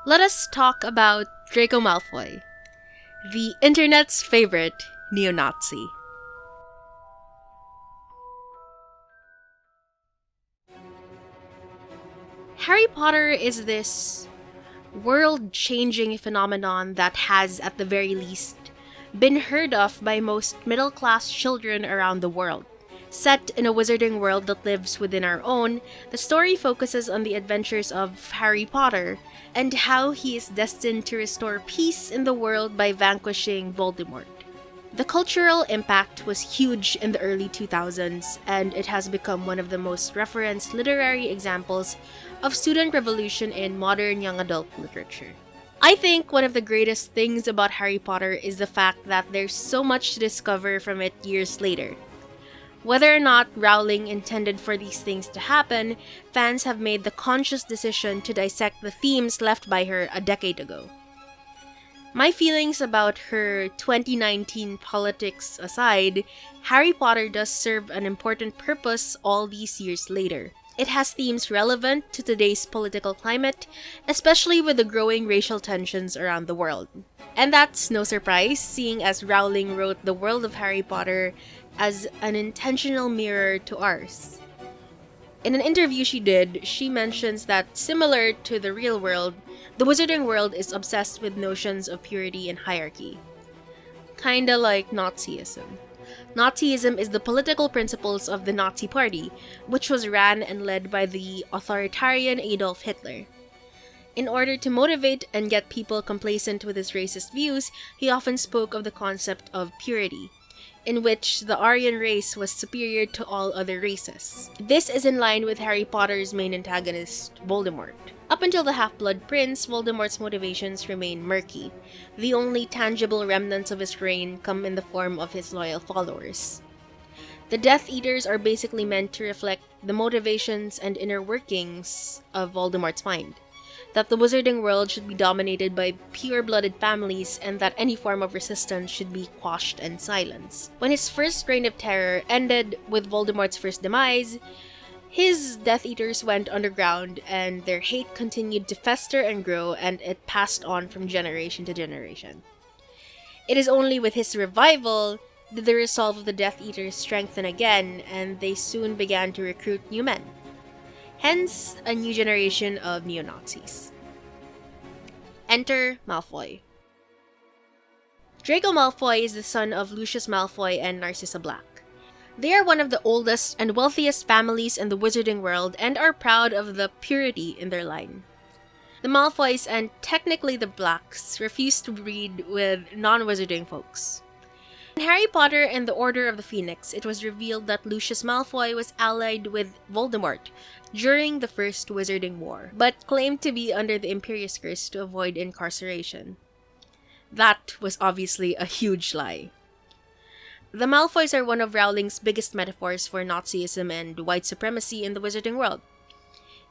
Let us talk about Draco Malfoy, the internet's favorite neo-Nazi. Harry Potter is this world-changing phenomenon that has, at the very least, been heard of by most middle-class children around the world. Set in a wizarding world that lives within our own, the story focuses on the adventures of Harry Potter and how he is destined to restore peace in the world by vanquishing Voldemort. The cultural impact was huge in the early 2000s, and it has become one of the most referenced literary examples of student revolution in modern young adult literature. I think one of the greatest things about Harry Potter is the fact that there's so much to discover from it years later. Whether or not Rowling intended for these things to happen, fans have made the conscious decision to dissect the themes left by her a decade ago. My feelings about her 2019 politics aside, Harry Potter does serve an important purpose all these years later. It has themes relevant to today's political climate, especially with the growing racial tensions around the world. And that's no surprise, seeing as Rowling wrote the world of Harry Potter as an intentional mirror to ours. In an interview she did, she mentions that similar to the real world, the wizarding world is obsessed with notions of purity and hierarchy. Kinda like Nazism. Nazism is the political principles of the Nazi Party, which was ran and led by the authoritarian Adolf Hitler. In order to motivate and get people complacent with his racist views, he often spoke of the concept of purity, in which the Aryan race was superior to all other races. This is in line with Harry Potter's main antagonist, Voldemort. Up until the Half-Blood Prince, Voldemort's motivations remain murky. The only tangible remnants of his reign come in the form of his loyal followers. The Death Eaters are basically meant to reflect the motivations and inner workings of Voldemort's mind. That the wizarding world should be dominated by pure-blooded families and that any form of resistance should be quashed and silenced. When his first reign of terror ended with Voldemort's first demise, his Death Eaters went underground and their hate continued to fester and grow, and it passed on from generation to generation. It is only with his revival did the resolve of the Death Eaters strengthen again, and they soon began to recruit new men. Hence, a new generation of neo-Nazis. Enter Malfoy. Draco Malfoy is the son of Lucius Malfoy and Narcissa Black. They are one of the oldest and wealthiest families in the wizarding world and are proud of the purity in their line. The Malfoys, and technically the Blacks, refuse to breed with non-wizarding folks. In Harry Potter and the Order of the Phoenix, it was revealed that Lucius Malfoy was allied with Voldemort during the First Wizarding War, but claimed to be under the Imperious Curse to avoid incarceration. That was obviously a huge lie. The Malfoys are one of Rowling's biggest metaphors for Nazism and white supremacy in the wizarding world.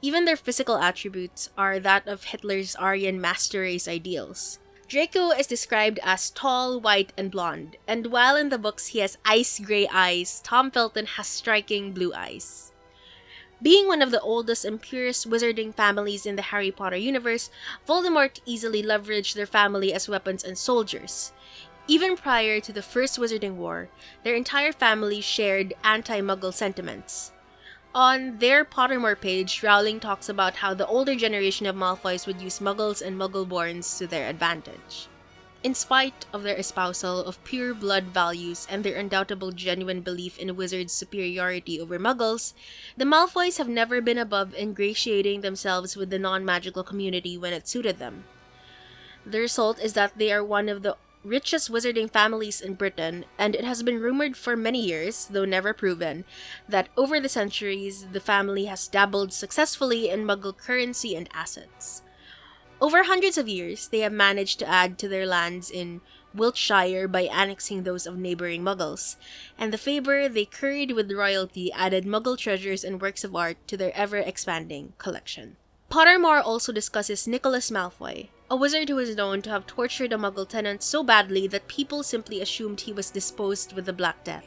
Even their physical attributes are that of Hitler's Aryan master race ideals. Draco is described as tall, white, and blonde, and while in the books he has ice-gray eyes, Tom Felton has striking blue eyes. Being one of the oldest and purest wizarding families in the Harry Potter universe, Voldemort easily leveraged their family as weapons and soldiers. Even prior to the First Wizarding War, their entire family shared anti-Muggle sentiments. On their Pottermore page, Rowling talks about how the older generation of Malfoys would use Muggles and Muggleborns to their advantage. In spite of their espousal of pure blood values and their undoubtable genuine belief in wizards' superiority over Muggles, the Malfoys have never been above ingratiating themselves with the non-magical community when it suited them. The result is that they are one of the richest wizarding families in Britain, and it has been rumored for many years, though never proven, that over the centuries the family has dabbled successfully in Muggle currency and assets. Over hundreds of years, they have managed to add to their lands in Wiltshire by annexing those of neighboring Muggles, and the favor they curried with royalty added Muggle treasures and works of art to their ever-expanding collection. Pottermore also discusses Nicholas Malfoy, a wizard who is known to have tortured a Muggle tenant so badly that people simply assumed he was disposed with the Black Death.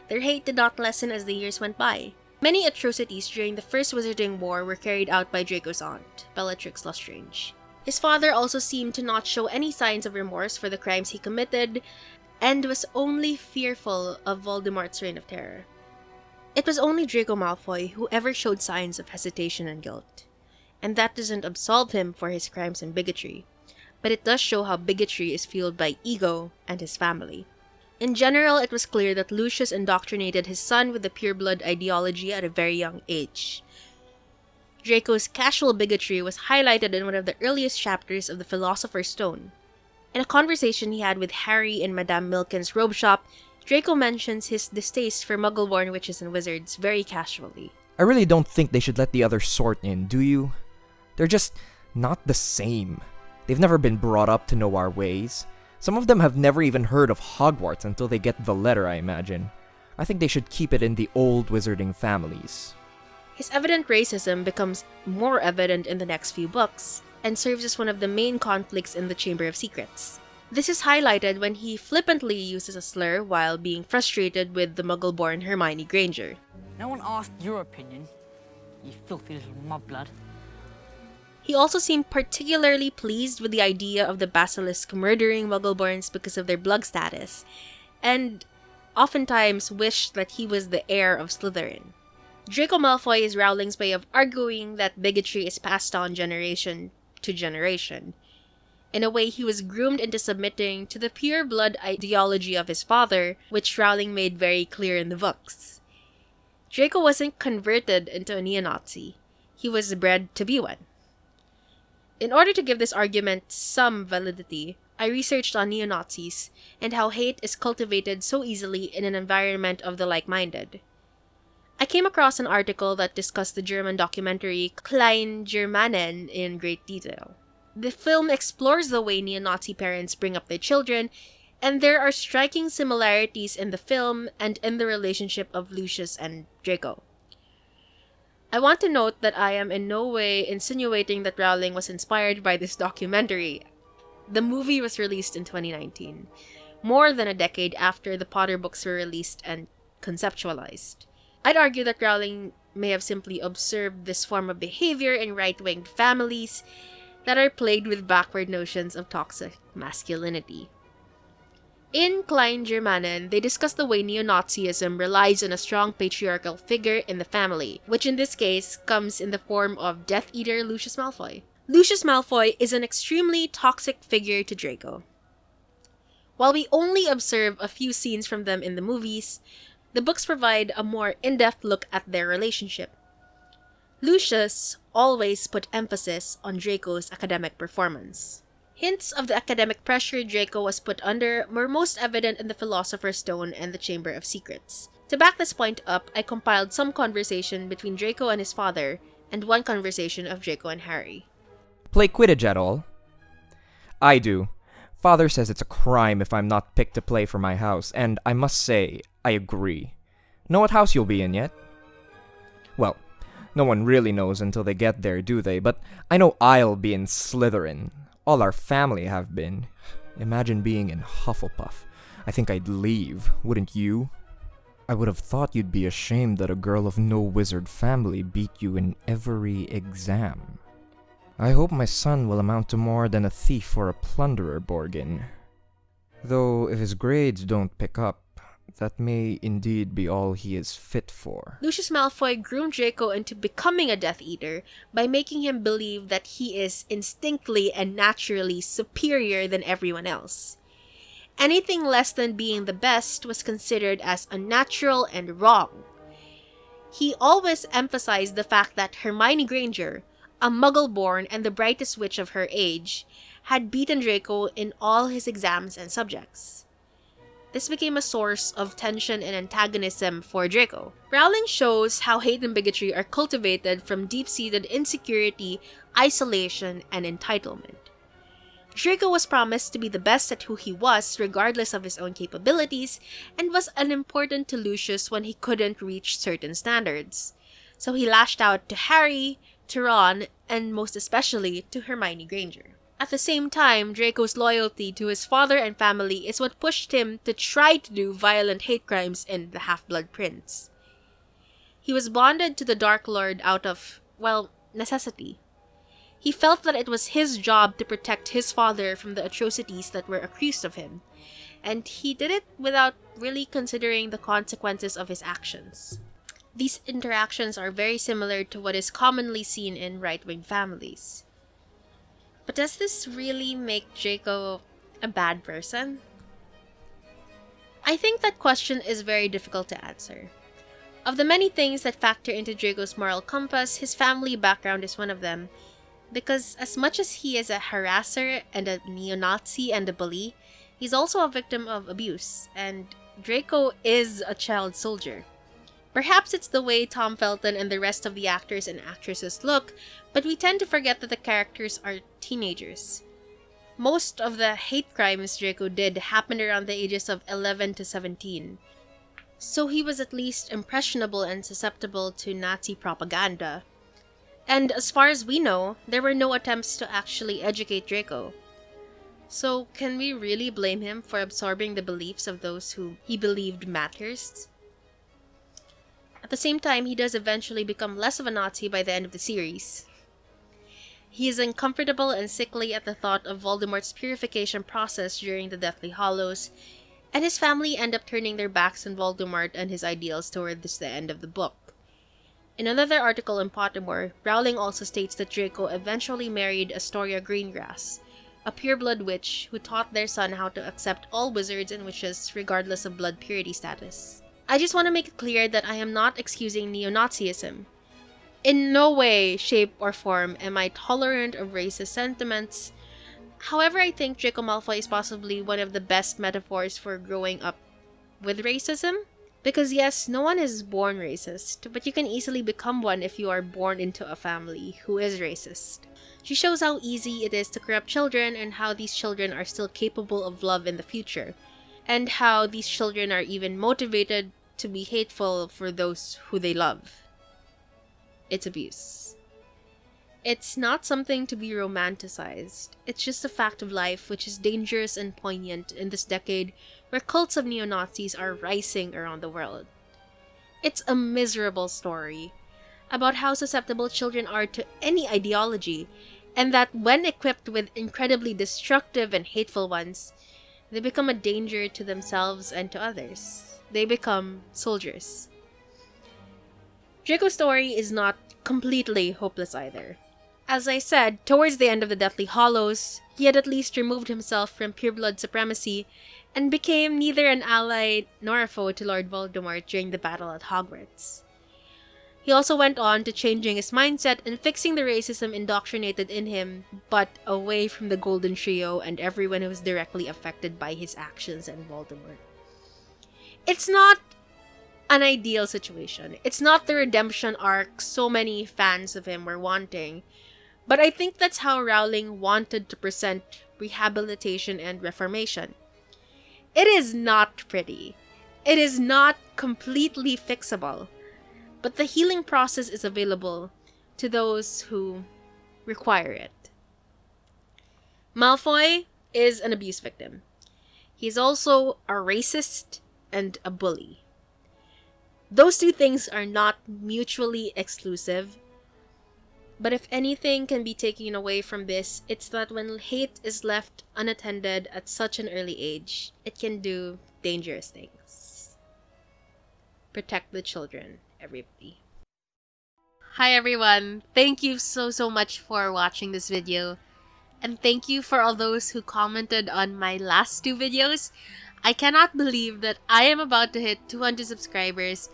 Their hate did not lessen as the years went by. Many atrocities during the First Wizarding War were carried out by Draco's aunt, Bellatrix Lestrange. His father also seemed to not show any signs of remorse for the crimes he committed, and was only fearful of Voldemort's reign of terror. It was only Draco Malfoy who ever showed signs of hesitation and guilt, and that doesn't absolve him for his crimes and bigotry, but it does show how bigotry is fueled by ego and his family. In general, it was clear that Lucius indoctrinated his son with the pureblood ideology at a very young age. Draco's casual bigotry was highlighted in one of the earliest chapters of The Philosopher's Stone. In a conversation he had with Harry in Madame Milken's robe shop, Draco mentions his distaste for Muggle-born witches and wizards very casually. I really don't think they should let the other sort in, do you? They're just not the same. They've never been brought up to know our ways. Some of them have never even heard of Hogwarts until they get the letter, I imagine. I think they should keep it in the old wizarding families. His evident racism becomes more evident in the next few books, and serves as one of the main conflicts in the Chamber of Secrets. This is highlighted when he flippantly uses a slur while being frustrated with the Muggle-born Hermione Granger. No one asked your opinion, you filthy little mudblood. He also seemed particularly pleased with the idea of the Basilisk murdering Muggle-borns because of their blood status, and oftentimes wished that he was the heir of Slytherin. Draco Malfoy is Rowling's way of arguing that bigotry is passed on generation to generation. In a way, he was groomed into submitting to the pure blood ideology of his father, which Rowling made very clear in the books. Draco wasn't converted into a neo-Nazi. He was bred to be one. In order to give this argument some validity, I researched on neo-Nazis and how hate is cultivated so easily in an environment of the like-minded. I came across an article that discussed the German documentary Klein Germanen in great detail. The film explores the way neo-Nazi parents bring up their children, and there are striking similarities in the film and in the relationship of Lucius and Draco. I want to note that I am in no way insinuating that Rowling was inspired by this documentary. The movie was released in 2019, more than a decade after the Potter books were released and conceptualized. I'd argue that Rowling may have simply observed this form of behavior in right-winged families that are plagued with backward notions of toxic masculinity. In Klein Germanen, they discuss the way neo-Nazism relies on a strong patriarchal figure in the family, which in this case comes in the form of Death Eater Lucius Malfoy. Lucius Malfoy is an extremely toxic figure to Draco. While we only observe a few scenes from them in the movies, the books provide a more in-depth look at their relationship. Lucius always put emphasis on Draco's academic performance. Hints of the academic pressure Draco was put under were most evident in the Philosopher's Stone and the Chamber of Secrets. To back this point up, I compiled some conversation between Draco and his father, and one conversation of Draco and Harry. Play Quidditch at all? I do. Father says it's a crime if I'm not picked to play for my house, and I must say, I agree. Know what house you'll be in yet? Well, no one really knows until they get there, do they? But I know I'll be in Slytherin. All our family have been. Imagine being in Hufflepuff. I think I'd leave, wouldn't you? I would have thought you'd be ashamed that a girl of no wizard family beat you in every exam. I hope my son will amount to more than a thief or a plunderer, Borgin. Though if his grades don't pick up, that may indeed be all he is fit for. Lucius Malfoy groomed Draco into becoming a Death Eater by making him believe that he is instinctively and naturally superior than everyone else. Anything less than being the best was considered as unnatural and wrong. He always emphasized the fact that Hermione Granger, a Muggle-born and the brightest witch of her age, had beaten Draco in all his exams and subjects. This became a source of tension and antagonism for Draco. Rowling shows how hate and bigotry are cultivated from deep-seated insecurity, isolation, and entitlement. Draco was promised to be the best at who he was, regardless of his own capabilities, and was unimportant to Lucius when he couldn't reach certain standards. So he lashed out to Harry, to Ron, and most especially to Hermione Granger. At the same time, Draco's loyalty to his father and family is what pushed him to try to do violent hate crimes in The Half-Blood Prince. He was bonded to the Dark Lord out of, well, necessity. He felt that it was his job to protect his father from the atrocities that were accused of him, and he did it without really considering the consequences of his actions. These interactions are very similar to what is commonly seen in right-wing families. But does this really make Draco a bad person? I think that question is very difficult to answer. Of the many things that factor into Draco's moral compass, his family background is one of them, because as much as he is a harasser and a neo-Nazi and a bully, he's also a victim of abuse, and Draco is a child soldier. Perhaps it's the way Tom Felton and the rest of the actors and actresses look, but we tend to forget that the characters are teenagers. Most of the hate crimes Draco did happened around the ages of 11 to 17. So he was at least impressionable and susceptible to Nazi propaganda. And as far as we know, there were no attempts to actually educate Draco. So can we really blame him for absorbing the beliefs of those who he believed matters? At the same time, he does eventually become less of a Nazi by the end of the series. He is uncomfortable and sickly at the thought of Voldemort's purification process during the Deathly Hallows, and his family end up turning their backs on Voldemort and his ideals towards the end of the book. In another article in Pottermore, Rowling also states that Draco eventually married Astoria Greengrass, a pureblood witch who taught their son how to accept all wizards and witches regardless of blood purity status. I just want to make it clear that I am not excusing neo-Nazism. In no way, shape, or form am I tolerant of racist sentiments. However, I think Draco Malfoy is possibly one of the best metaphors for growing up with racism. Because yes, no one is born racist, but you can easily become one if you are born into a family who is racist. She shows how easy it is to corrupt children and how these children are still capable of love in the future, and how these children are even motivated to be hateful for those who they love. It's abuse. It's not something to be romanticized. It's just a fact of life which is dangerous and poignant in this decade where cults of neo-Nazis are rising around the world. It's a miserable story about how susceptible children are to any ideology, and that when equipped with incredibly destructive and hateful ones, they become a danger to themselves and to others. They become soldiers. Draco's story is not completely hopeless either. As I said, towards the end of the Deathly Hallows, he had at least removed himself from pureblood supremacy and became neither an ally nor a foe to Lord Voldemort during the battle at Hogwarts. He also went on to changing his mindset and fixing the racism indoctrinated in him, but away from the Golden Trio and everyone who was directly affected by his actions and Voldemort. It's not an ideal situation. It's not the redemption arc so many fans of him were wanting, but I think that's how Rowling wanted to present rehabilitation and reformation. It is not pretty. It is not completely fixable, but the healing process is available to those who require it. Malfoy is an abuse victim. He's also a racist and a bully. Those two things are not mutually exclusive, but if anything can be taken away from this, it's that when hate is left unattended at such an early age, it can do dangerous things. Protect the children, everybody. Hi everyone! Thank you so much for watching this video. And thank you for all those who commented on my last two videos. I cannot believe that I am about to hit 200 subscribers,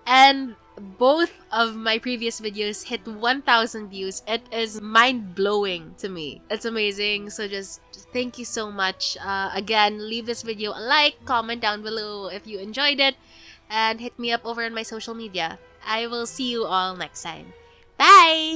and both of my previous videos hit 1,000 views. It is mind-blowing to me. It's amazing. So just thank you so much. Again, leave this video a like, comment down below if you enjoyed it, and hit me up over on my social media. I will see you all next time. Bye!